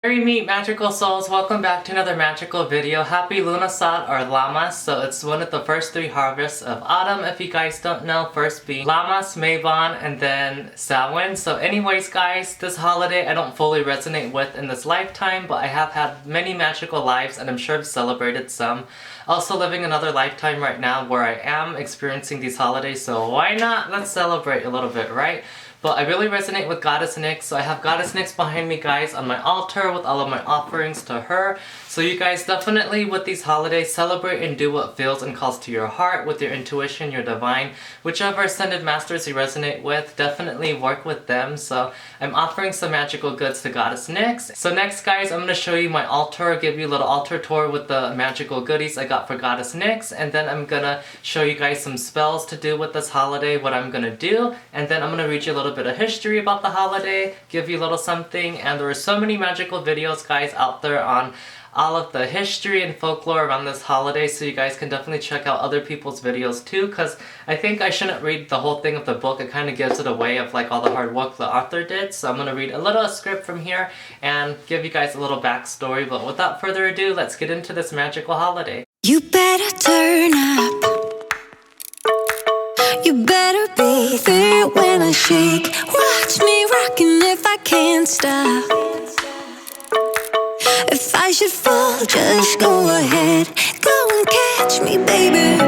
Merry meet magical souls, welcome back to another magical video. Happy Lughnasadh or Lammas. So it's one of the first 3 harvests of autumn, if you guys don't know. First being Lammas, Mabon, and then Samhain. So anyways guys, this holiday I don't fully resonate with in this lifetime, but I have had many magical lives and I'm sure I've celebrated some. Also living another lifetime right now where I am experiencing these holidays, so why not? Let's celebrate a little bit, right? But I really resonate with Goddess Nyx, so I have Goddess Nyx behind me guys on my altar with all of my offerings to her. So you guys definitely with these holidays celebrate and do what feels and calls to your heart with your intuition, your divine. Whichever ascended masters you resonate with, definitely work with them. So I'm offering some magical goods to Goddess Nyx. So next guys, I'm going to show you my altar, give you a little altar tour with the magical goodies I got for Goddess Nyx. And then I'm going to show you guys some spells to do with this holiday, what I'm going to do. And then I'm going to read you a little bit of history about the holiday, give you a little something. And there are so many magical videos guys out there on all of the history and folklore around this holiday, so you guys can definitely check out other people's videos too, because I think I shouldn't read the whole thing of the book. It kind of gives it away of like all the hard work the author did. So I'm going to read a little script from here and give you guys a little backstory. But without further ado, let's get into this magical holiday. You better turn up. You better be there when I shake. Watch me rockin' if I can't stop. If I should fall, just go ahead. Go and catch me, baby.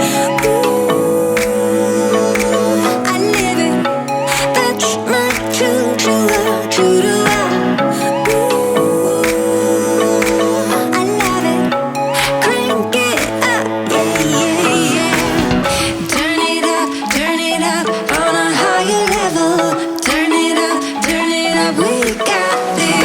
Ooh, I live it. That's my choo-choo-la. Ooh, I love it. Crank it up, yeah. Turn it up on a higher level. Turn it up, we got this.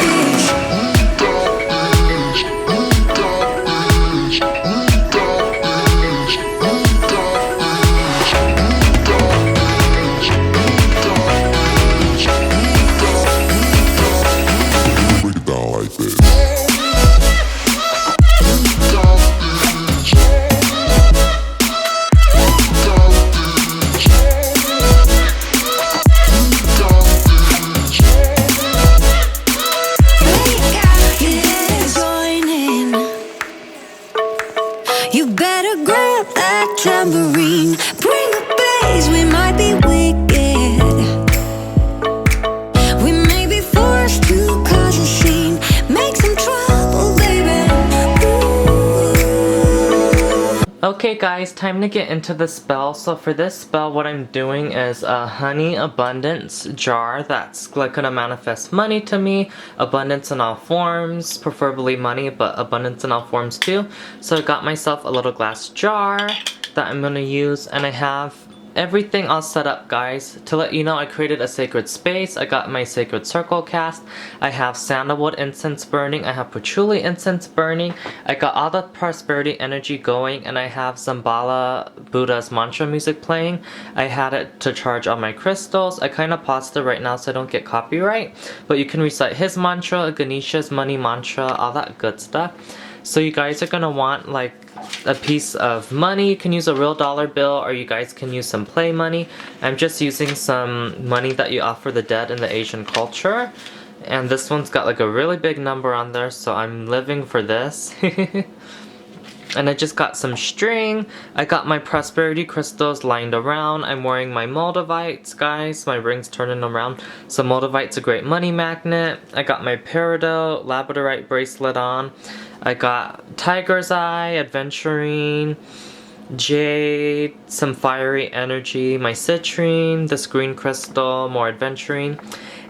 You better grab that tambourine. Bring the bass, we might be wicked. We may be forced to cause a scene. Make some trouble, baby. Ooh. Okay guys, time to get into the spell. So for this spell, what I'm doing is a honey abundance jar that's like gonna manifest money to me. Abundance in all forms, preferably money, but abundance in all forms too. So I got myself a little glass jar that I'm gonna use, and I have everything all set up guys. To let you know, I created a sacred space. I got my sacred circle cast. I have sandalwood incense burning. I have patchouli incense burning. I got all the prosperity energy going, and I have Zambala Buddha's mantra music playing. I had it to charge all my crystals. I kind of paused it right now so I don't get copyright, but you can recite his mantra, Ganesha's money mantra, all that good stuff. So you guys are gonna want like a piece of money. You can use a real dollar bill, or you guys can use some play money. I'm just using some money that you offer the dead in the Asian culture, and this one's got like a really big number on there, so I'm living for this. And I just got some string. I got my prosperity crystals lined around. I'm wearing my moldavites, guys. My ring's turning around. So moldavite's a great money magnet. I got my peridot labradorite bracelet on. I got tiger's eye, adventurine, jade, some fiery energy, my citrine, this green crystal, more adventurine.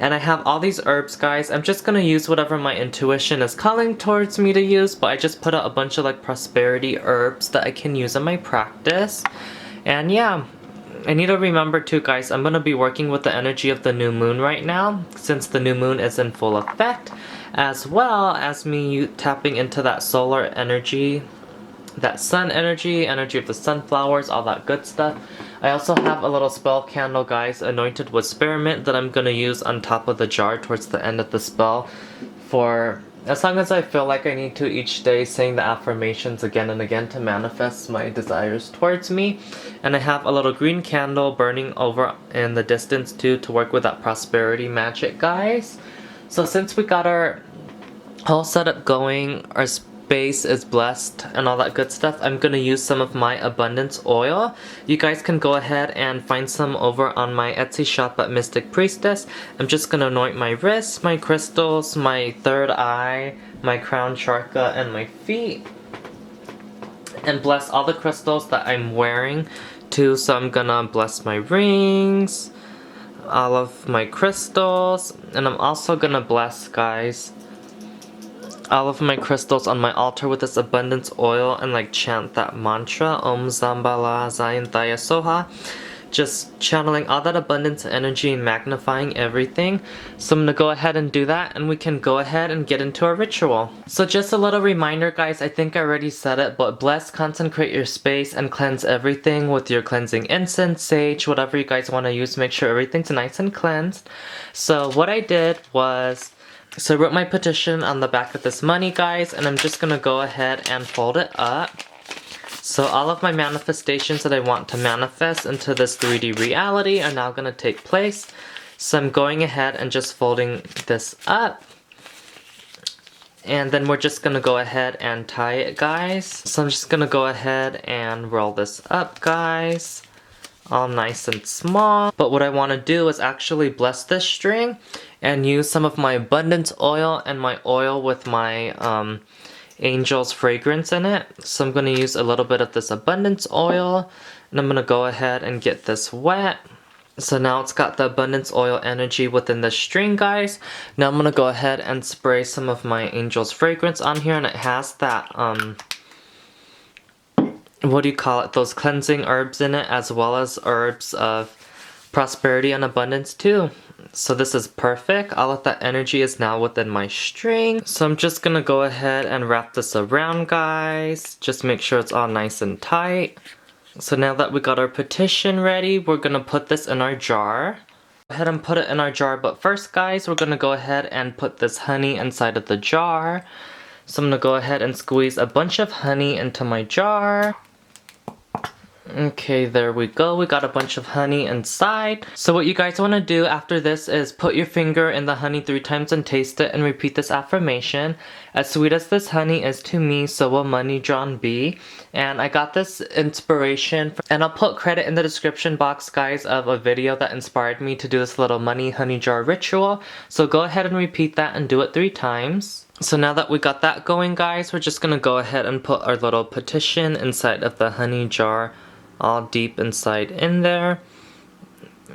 And I have all these herbs, guys. I'm just gonna use whatever my intuition is calling towards me to use, but I just put out a bunch of like prosperity herbs that I can use in my practice. And yeah, I need to remember too, guys, I'm gonna be working with the energy of the new moon right now, since the new moon is in full effect, as well as me tapping into that solar energy, that sun energy, energy of the sunflowers, all that good stuff. I also have a little spell candle, guys, anointed with spearmint that I'm gonna use on top of the jar towards the end of the spell for as long as I feel like I need to each day, saying the affirmations again and again to manifest my desires towards me. And I have a little green candle burning over in the distance too to work with that prosperity magic, guys. So since we got our whole setup going, our space is blessed and all that good stuff, I'm gonna use some of my abundance oil. You guys can go ahead and find some over on my Etsy shop at Mystic Priestess. I'm just gonna anoint my wrists, my crystals, my third eye, my crown chakra, and my feet. And bless all the crystals that I'm wearing too. So I'm gonna bless my rings, all of my crystals, and I'm also gonna bless, guys, all of my crystals on my altar with this abundance oil and like chant that mantra, Om Zambala Zayantaya Soha. Just channeling all that abundance energy and magnifying everything. So I'm gonna go ahead and do that, and we can go ahead and get into our ritual. So just a little reminder, guys, I think I already said it, but bless, consecrate your space, and cleanse everything with your cleansing incense, sage, whatever you guys want to use. Make sure everything's nice and cleansed. So what I did was, so I wrote my petition on the back of this money, guys, and I'm just gonna go ahead and fold it up. So all of my manifestations that I want to manifest into this 3D reality are now going to take place. So I'm going ahead and just folding this up. And then we're just going to go ahead and tie it, guys. So I'm just going to go ahead and roll this up, guys. All nice and small. But what I want to do is actually bless this string and use some of my abundance oil and my oil with my angel's fragrance in it. So I'm going to use a little bit of this abundance oil, and I'm going to go ahead and get this wet. So now it's got the abundance oil energy within the string, guys. Now I'm going to go ahead and spray some of my angel's fragrance on here, and it has that what do you call it, those cleansing herbs in it, as well as herbs of prosperity and abundance too. So this is perfect. All of that energy is now within my string. So I'm just gonna go ahead and wrap this around, guys. Just make sure it's all nice and tight. So now that we got our petition ready, we're gonna put this in our jar. Go ahead and put it in our jar, but first, guys, we're gonna go ahead and put this honey inside of the jar. So I'm gonna go ahead and squeeze a bunch of honey into my jar. Okay, there we go. We got a bunch of honey inside. So what you guys want to do after this is put your finger in the honey 3 times and taste it and repeat this affirmation. As sweet as this honey is to me, so will money drawn be. And I got this inspiration, and I'll put credit in the description box, guys, of a video that inspired me to do this little money honey jar ritual. So go ahead and repeat that and do it 3 times. So now that we got that going, guys, we're just gonna go ahead and put our little petition inside of the honey jar, all deep inside in there.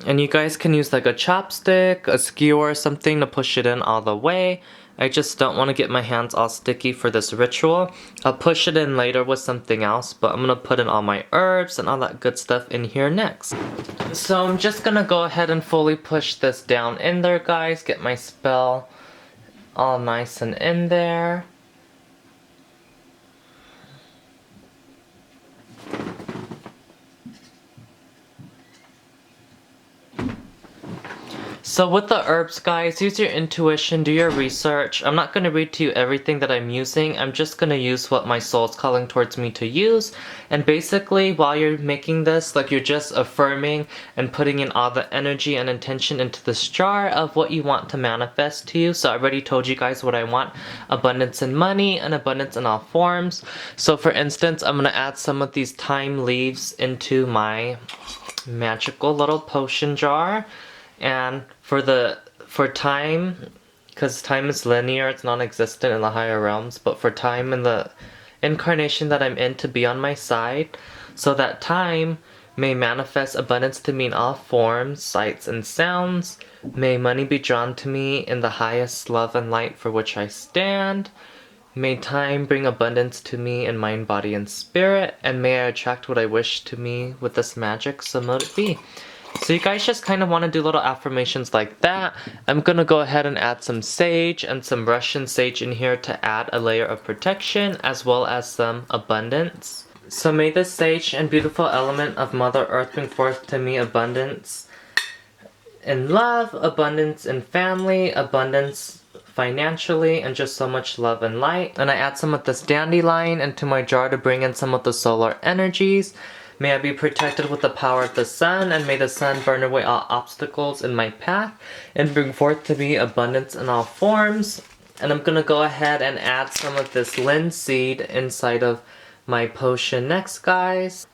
And you guys can use like a chopstick, a skewer, or something to push it in all the way. I just don't want to get my hands all sticky for this ritual. I'll push it in later with something else, but I'm gonna put in all my herbs and all that good stuff in here next. So I'm just gonna go ahead and fully push this down in there, guys. Get my spell all nice and in there. So with the herbs, guys, use your intuition, do your research. I'm not going to read to you everything that I'm using. I'm just going to use what my soul's calling towards me to use. And basically, while you're making this, like, you're just affirming and putting in all the energy and intention into this jar of what you want to manifest to you. So I already told you guys what I want: abundance in money and abundance in all forms. So for instance, I'm going to add some of these thyme leaves into my magical little potion jar. And for time, because time is linear, it's non-existent in the higher realms, but for time in the incarnation that I'm in to be on my side, so that time may manifest abundance to me in all forms, sights, and sounds. May money be drawn to me in the highest love and light for which I stand. May time bring abundance to me in mind, body, and spirit, and may I attract what I wish to me with this magic, so mote it be. So you guys just kind of want to do little affirmations like that. I'm going to go ahead and add some sage and some Russian sage in here to add a layer of protection as well as some abundance. So may this sage and beautiful element of Mother Earth bring forth to me abundance in love, abundance in family, abundance financially, and just so much love and light. And I add some of this dandelion into my jar to bring in some of the solar energies. May I be protected with the power of the sun, and may the sun burn away all obstacles in my path and bring forth to me abundance in all forms. And I'm gonna go ahead and add some of this linseed inside of my potion next, guys.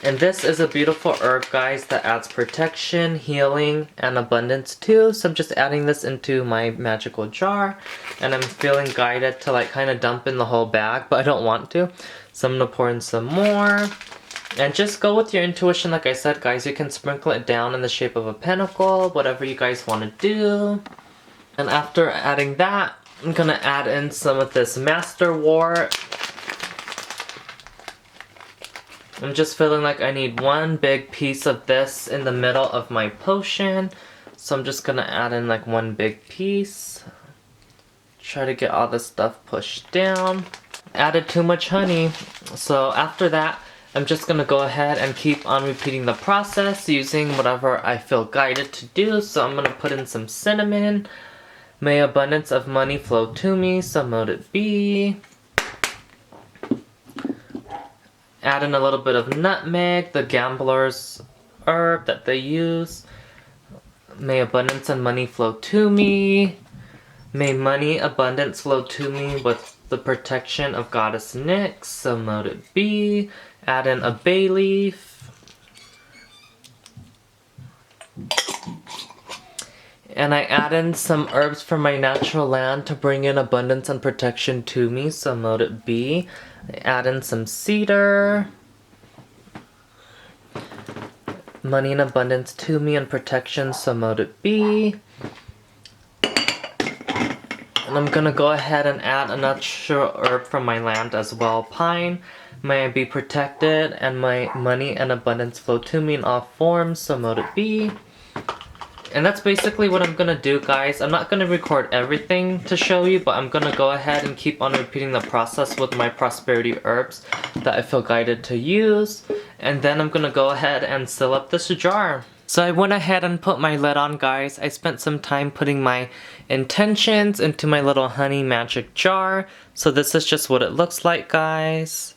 And this is a beautiful herb, guys, that adds protection, healing, and abundance too. So I'm just adding this into my magical jar. And I'm feeling guided to like kind of dump in the whole bag, but I don't want to. So I'm gonna pour in some more. And just go with your intuition, like I said, guys. You can sprinkle it down in the shape of a pentacle, whatever you guys want to do. And after adding that, I'm gonna add in some of this masterwort. I'm just feeling like I need one big piece of this in the middle of my potion. So I'm just gonna add in like one big piece. Try to get all this stuff pushed down. Added too much honey. So after that, I'm just gonna go ahead and keep on repeating the process using whatever I feel guided to do. So I'm gonna put in some cinnamon. May abundance of money flow to me, so mote it be. Add in a little bit of nutmeg, the gambler's herb that they use. May abundance and money flow to me. May money abundance flow to me with the protection of Goddess Nyx, so mote it be. Add in a bay leaf. And I add in some herbs from my natural land to bring in abundance and protection to me, so mote it be. I add in some cedar. Money and abundance to me and protection, so mote it be. And I'm gonna go ahead and add a natural herb from my land as well, pine. May I be protected and my money and abundance flow to me in all forms, so mote it be. And that's basically what I'm gonna do, guys. I'm not gonna record everything to show you, but I'm gonna go ahead and keep on repeating the process with my prosperity herbs that I feel guided to use. And then I'm gonna go ahead and seal up this jar. So I went ahead and put my lid on, guys. I spent some time putting my intentions into my little honey magic jar. So this is just what it looks like, guys.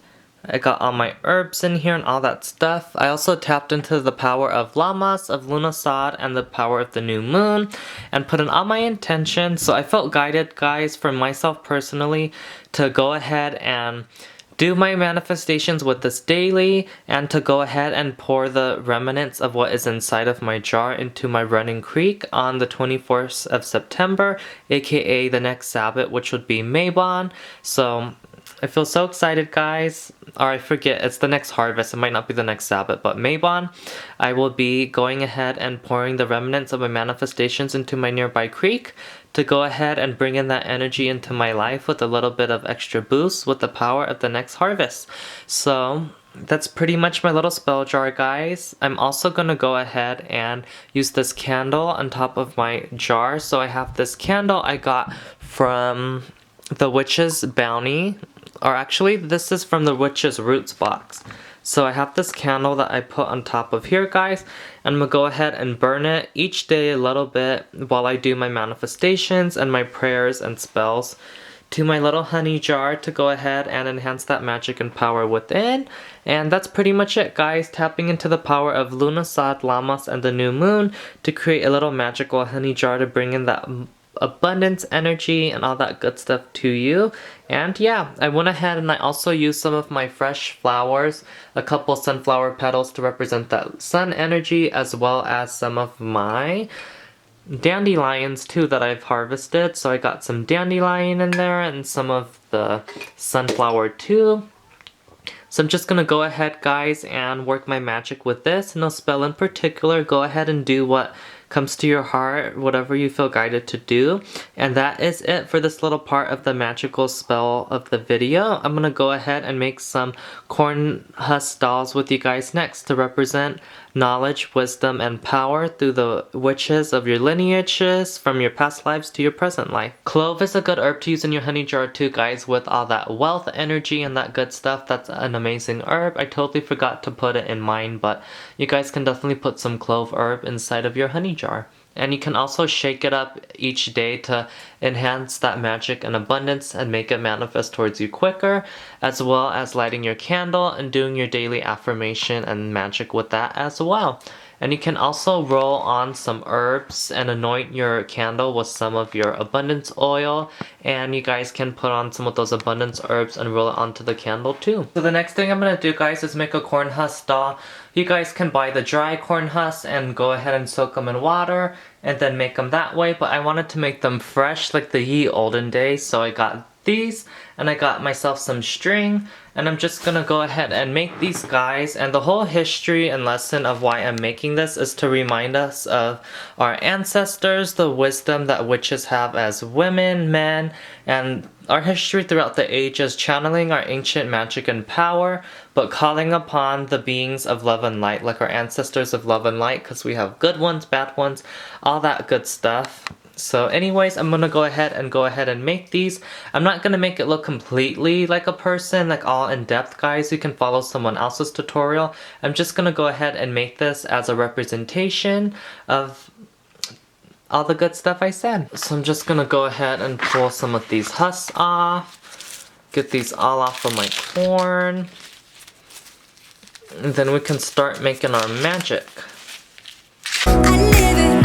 I got all my herbs in here and all that stuff. I also tapped into the power of Lammas, of Lughnasadh, and the power of the new moon, and put in all my intentions. So I felt guided, guys, for myself personally, to go ahead and do my manifestations with this daily, and to go ahead and pour the remnants of what is inside of my jar into my running creek on the 24th of September, aka the next Sabbath, which would be Mabon. So I feel so excited, guys. Or I forget, it's the next harvest. It might not be the next Sabbath, but Mabon. I will be going ahead and pouring the remnants of my manifestations into my nearby creek to go ahead and bring in that energy into my life with a little bit of extra boost with the power of the next harvest. So that's pretty much my little spell jar, guys. I'm also going to go ahead and use this candle on top of my jar. So I have this candle I got from the Witch's Bounty. Or actually, this is from the Witch's Roots box. So I have this candle that I put on top of here, guys. And I'm going to go ahead and burn it each day a little bit while I do my manifestations and my prayers and spells to my little honey jar to go ahead and enhance that magic and power within. And that's pretty much it, guys. Tapping into the power of Lughnasadh, Lammas, and the new moon to create a little magical honey jar to bring in that abundance energy and all that good stuff to you. And yeah, I went ahead and I also used some of my fresh flowers, a couple sunflower petals to represent that sun energy, as well as some of my dandelions too that I've harvested. So I got some dandelion in there and some of the sunflower too. So I'm just gonna go ahead, guys, and work my magic with this. No spell in particular. Go ahead and do what comes to your heart, whatever you feel guided to do. And that is it for this little part of the magical spell of the video. I'm gonna go ahead and make some corn husk dolls with you guys next to represent knowledge, wisdom, and power through the witches of your lineages from your past lives to your present life. Clove is a good herb to use in your honey jar too, guys, with all that wealth energy and that good stuff. That's an amazing herb. I totally forgot to put it in mine, but you guys can definitely put some clove herb inside of your honey jar. And you can also shake it up each day to enhance that magic and abundance and make it manifest towards you quicker, as well as lighting your candle and doing your daily affirmation and magic with that as well. And you can also roll on some herbs and anoint your candle with some of your abundance oil. And you guys can put on some of those abundance herbs and roll it onto the candle too. So the next thing I'm going to do, guys, is make a corn husk doll. You guys can buy the dry corn husks and go ahead and soak them in water and then make them that way. But I wanted to make them fresh like the ye olden days. So I got these and I got myself some string, and I'm just gonna go ahead and make these guys. And the whole history and lesson of why I'm making this is to remind us of our ancestors, the wisdom that witches have as women, men, and our history throughout the ages, channeling our ancient magic and power, but calling upon the beings of love and light, like our ancestors of love and light, because we have good ones, bad ones, all that good stuff. So anyways, I'm gonna go ahead and make these. I'm not gonna make it look completely like a person, like all in depth, guys. You can follow someone else's tutorial. I'm just gonna go ahead and make this as a representation of all the good stuff I said. So I'm just gonna go ahead and pull some of these husks off. Get these all off of my corn. And then we can start making our magic. I live it,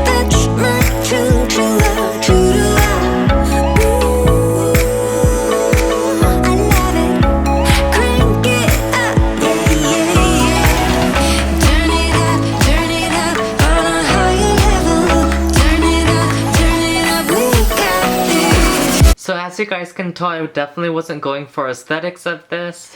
that's my true love, true to love. Ooh, I love it, crank it up, yeah, yeah. Turn it up on a higher level. Turn it up, we got this. So as you guys can tell, I definitely wasn't going for aesthetics of this.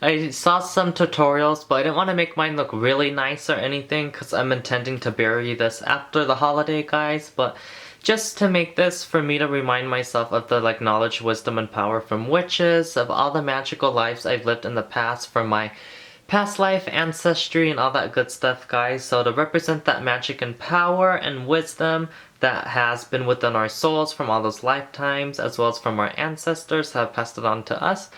I saw some tutorials, but I didn't want to make mine look really nice or anything because I'm intending to bury this after the holiday, guys. But just to make this for me to remind myself of the knowledge, wisdom, and power from witches, of all the magical lives I've lived in the past, from my past life, ancestry, and all that good stuff, guys. So to represent that magic and power and wisdom that has been within our souls from all those lifetimes, as well as from our ancestors who have passed it on to us.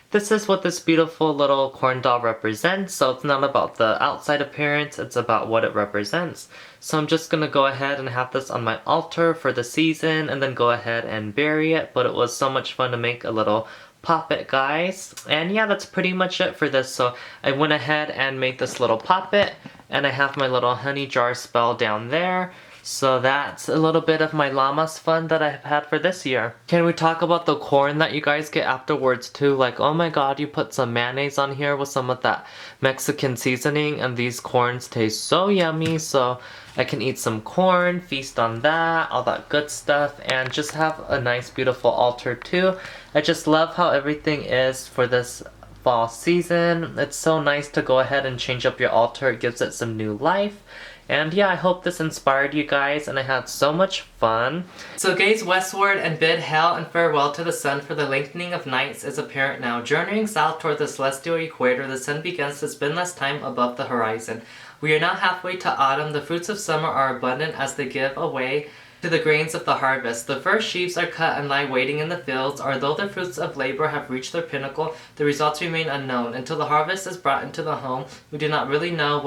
This is what this beautiful little corn doll represents. So it's not about the outside appearance, it's about what it represents. So I'm just gonna go ahead and have this on my altar for the season and then go ahead and bury it. But it was so much fun to make a little puppet, guys. And yeah, that's pretty much it for this. So I went ahead and made this little puppet, and I have my little honey jar spell down there. So that's a little bit of my Lammas fun that I've had for this year. Can we talk about the corn that you guys get afterwards too? Like, oh my god, you put some mayonnaise on here with some of that Mexican seasoning, and these corns taste so yummy. So I can eat some corn, feast on that, all that good stuff, and just have a nice beautiful altar too. I just love how everything is for this fall season. It's so nice to go ahead and change up your altar. It gives it some new life. And yeah, I hope this inspired you guys, and I had so much fun. So gaze westward and bid hail and farewell to the sun, for the lengthening of nights is apparent now. Journeying south toward the celestial equator, the sun begins to spend less time above the horizon. We are now halfway to autumn. The fruits of summer are abundant as they give away to the grains of the harvest. The first sheaves are cut and lie waiting in the fields. Although the fruits of labor have reached their pinnacle, the results remain unknown. Until the harvest is brought into the home, we do not really know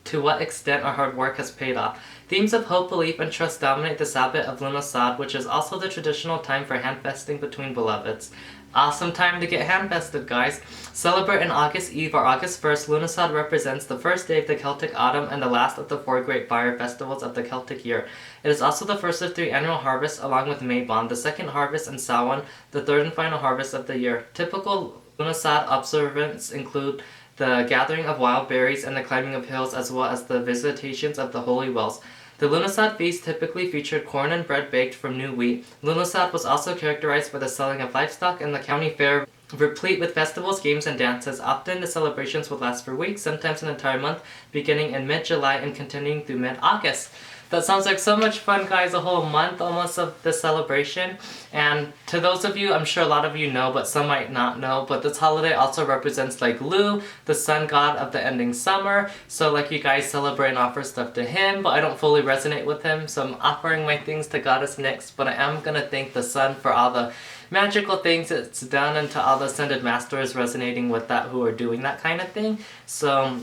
to what extent our hard work has paid off. Themes of hope, belief, and trust dominate the Sabbath of Lughnasadh, which is also the traditional time for handfesting between beloveds. Awesome time to get handfested, guys. Celebrate on August Eve or August 1st. Lughnasadh represents the first day of the Celtic autumn and the last of the 4 great fire festivals of the Celtic year. It is also the first of 3 annual harvests, along with Mabon, the second harvest, and Samhain, the third and final harvest of the year. Typical Lughnasadh observants include the gathering of wild berries and the climbing of hills, as well as the visitations of the holy wells. The Lughnasadh feast typically featured corn and bread baked from new wheat. Lughnasadh was also characterized by the selling of livestock and the county fair, replete with festivals, games, and dances. Often the celebrations would last for weeks, sometimes an entire month, beginning in mid-July and continuing through mid-August. That sounds like so much fun, guys, a whole month almost of this celebration. And to those of you, I'm sure a lot of you know, but some might not know, but this holiday also represents Lu, the sun god of the ending summer. So you guys celebrate and offer stuff to him, but I don't fully resonate with him, so I'm offering my things to Goddess Nyx, but I am gonna thank the sun for all the magical things it's done, and to all the ascended masters resonating with that who are doing that kind of thing. So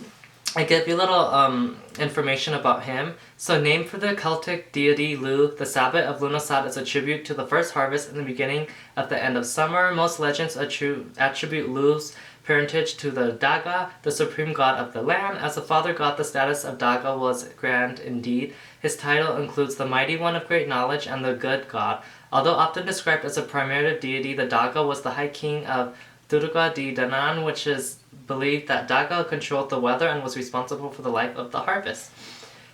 I give you a little information about him. So, named for the Celtic deity Lu, the Sabbath of Lughnasadh is a tribute to the first harvest in the beginning of the end of summer. Most legends attribute Lu's parentage to the Daga, the supreme god of the land. As a father god, the status of Daga was grand indeed. His title includes the mighty one of great knowledge and the good god. Although often described as a primitive deity, the Daga was the high king of Durga di Danan, which is believed that Daga controlled the weather and was responsible for the life of the harvest.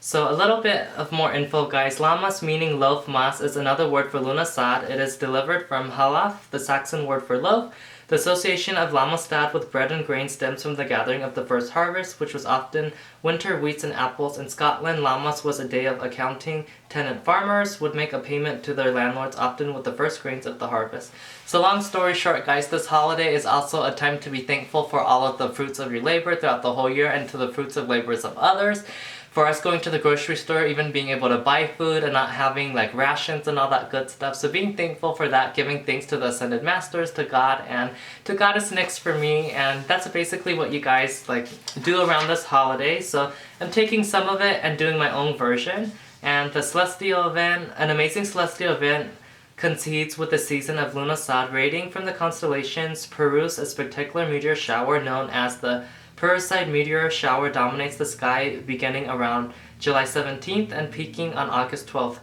So a little bit of more info, guys. Lammas, meaning loaf mas, is another word for Lughnasadh. It is delivered from halaf, the Saxon word for loaf. The association of Lammasdad with bread and grain stems from the gathering of the first harvest, which was often winter wheats and apples. In Scotland, Lammas was a day of accounting. Tenant farmers would make a payment to their landlords, often with the first grains of the harvest. So long story short, guys, this holiday is also a time to be thankful for all of the fruits of your labor throughout the whole year and to the fruits of labors of others. For us going to the grocery store, even being able to buy food and not having like rations and all that good stuff. So being thankful for that, giving thanks to the Ascended Masters, to God, and to Goddess Nyx for me. And that's basically what you guys like do around this holiday. So I'm taking some of it and doing my own version. And the celestial event, an amazing celestial event, coincides with the season of Lughnasadh. Radiating from the constellations, Perus, a spectacular meteor shower known as the Perseid meteor shower, dominates the sky beginning around July 17th and peaking on August 12th,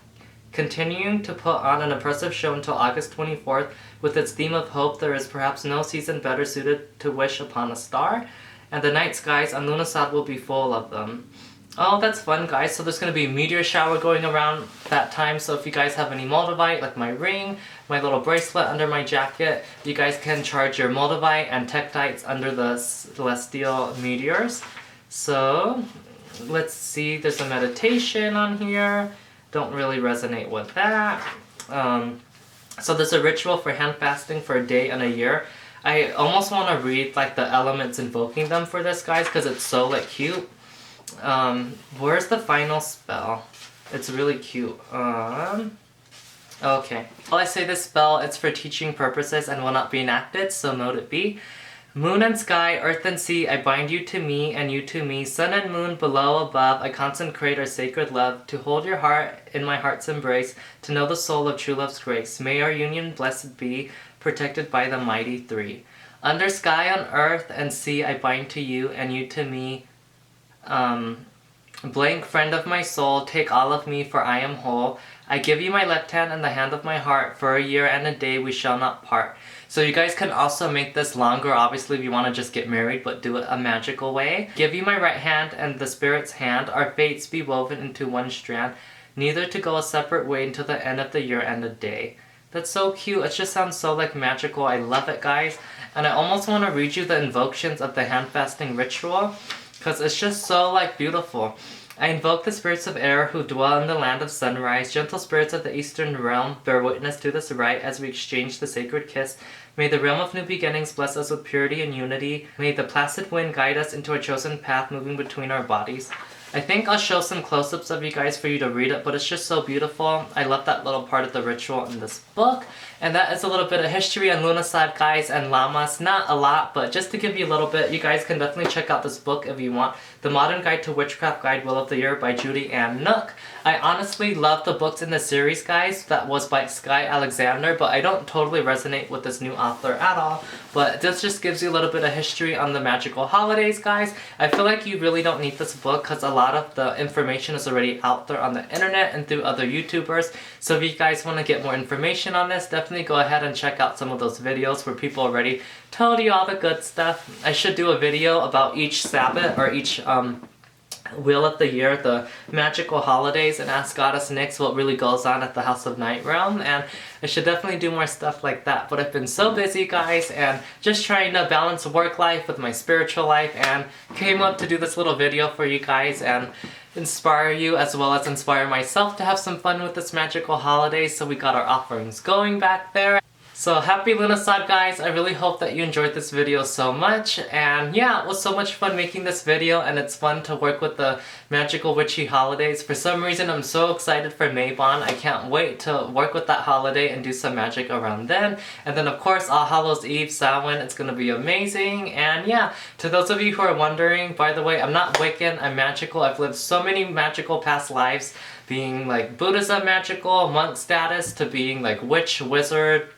continuing to put on an impressive show until August 24th. With its theme of hope, there is perhaps no season better suited to wish upon a star, and the night skies on Lughnasadh will be full of them. Oh, that's fun, guys. So there's going to be a meteor shower going around that time. So if you guys have any Moldavite, like my ring, my little bracelet under my jacket, you guys can charge your Moldavite and Tektites under the celestial meteors. So let's see. There's a meditation on here. Don't really resonate with that. So there's a ritual for hand fasting for a day and a year. I almost want to read like the elements invoking them for this, guys, because it's so like cute. Where's the final spell? It's really cute. Okay. While I say this spell, it's for teaching purposes and will not be enacted, so note it be. Moon and sky, earth and sea, I bind you to me and you to me. Sun and moon, below, above, I consecrate our sacred love, to hold your heart in my heart's embrace, to know the soul of true love's grace. May our union blessed be, protected by the mighty three. Under sky, on earth and sea, I bind to you and you to me. Blank friend of my soul, take all of me, for I am whole. I give you my left hand and the hand of my heart. For a year and a day we shall not part. So you guys can also make this longer, obviously, if you want to just get married, but do it a magical way. Give you my right hand and the Spirit's hand. Our fates be woven into one strand, neither to go a separate way until the end of the year and the day. That's so cute. It just sounds so like magical. I love it, guys. And I almost want to read you the invocations of the hand fasting ritual, because it's just so like beautiful. I invoke the spirits of air who dwell in the land of sunrise. Gentle spirits of the eastern realm, bear witness to this rite as we exchange the sacred kiss. May the realm of new beginnings bless us with purity and unity. May the placid wind guide us into our chosen path, moving between our bodies. I think I'll show some close-ups of you guys for you to read it, but it's just so beautiful. I love that little part of the ritual in this book. And that is a little bit of history on Lughnasadh, guys, and Lammas. Not a lot, but just to give you a little bit, you guys can definitely check out this book if you want. The Modern Guide to Witchcraft Guide Will of the Year by Judy Ann Nook. I honestly love the books in the series, guys. That was by Sky Alexander, but I don't totally resonate with this new author at all. But this just gives you a little bit of history on the magical holidays, guys. I feel like you really don't need this book because a lot of the information is already out there on the internet and through other YouTubers. So if you guys want to get more information on this, definitely go ahead and check out some of those videos where people already told you all the good stuff. I should do a video about each Sabbath or each Wheel of the Year, the magical holidays, and ask Goddess Nyx what really goes on at the House of Night Realm, and I should definitely do more stuff like that. But I've been so busy, guys, and just trying to balance work life with my spiritual life, and came up to do this little video for you guys and inspire you as well as inspire myself to have some fun with this magical holiday. So we got our offerings going back there. So happy Lughnasadh, guys. I really hope that you enjoyed this video so much. And yeah, it was so much fun making this video, and it's fun to work with the magical witchy holidays. For some reason, I'm so excited for Mabon. I can't wait to work with that holiday and do some magic around then. And then of course, All Hallows Eve, Samhain, it's gonna be amazing. And yeah, to those of you who are wondering, by the way, I'm not Wiccan, I'm magical. I've lived so many magical past lives, being like Buddhism magical, monk status, to being like witch, wizard,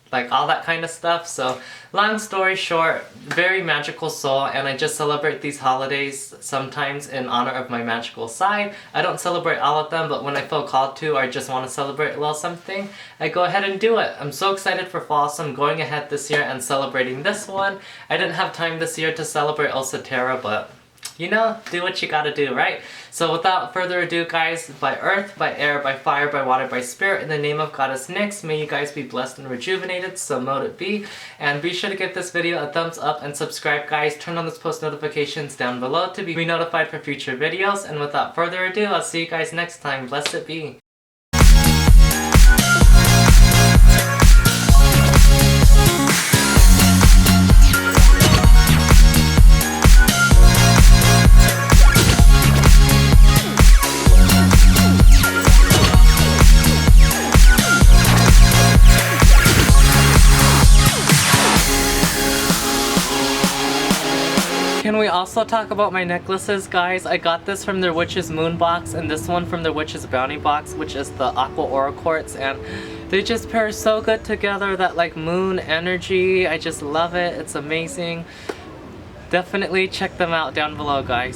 like all that kind of stuff. So long story short, very magical soul, and I just celebrate these holidays sometimes in honor of my magical side. I don't celebrate all of them, but when I feel called to or I just want to celebrate a little something, I go ahead and do it. I'm so excited for fall, so I'm going ahead this year and celebrating this one. I didn't have time this year to celebrate Osatera, but you know, do what you gotta do, right? So without further ado, guys, by earth, by air, by fire, by water, by spirit, in the name of Goddess Nyx, may you guys be blessed and rejuvenated, so mote it be. And be sure to give this video a thumbs up and subscribe, guys. Turn on those post notifications down below to be notified for future videos. And without further ado, I'll see you guys next time. Blessed be. Can we also talk about my necklaces, guys? I got this from their Witch's Moon box and this one from their Witch's Bounty box, which is the Aqua Aura Quartz, and they just pair so good together, that like moon energy. I just love it. It's amazing. Definitely check them out down below, guys.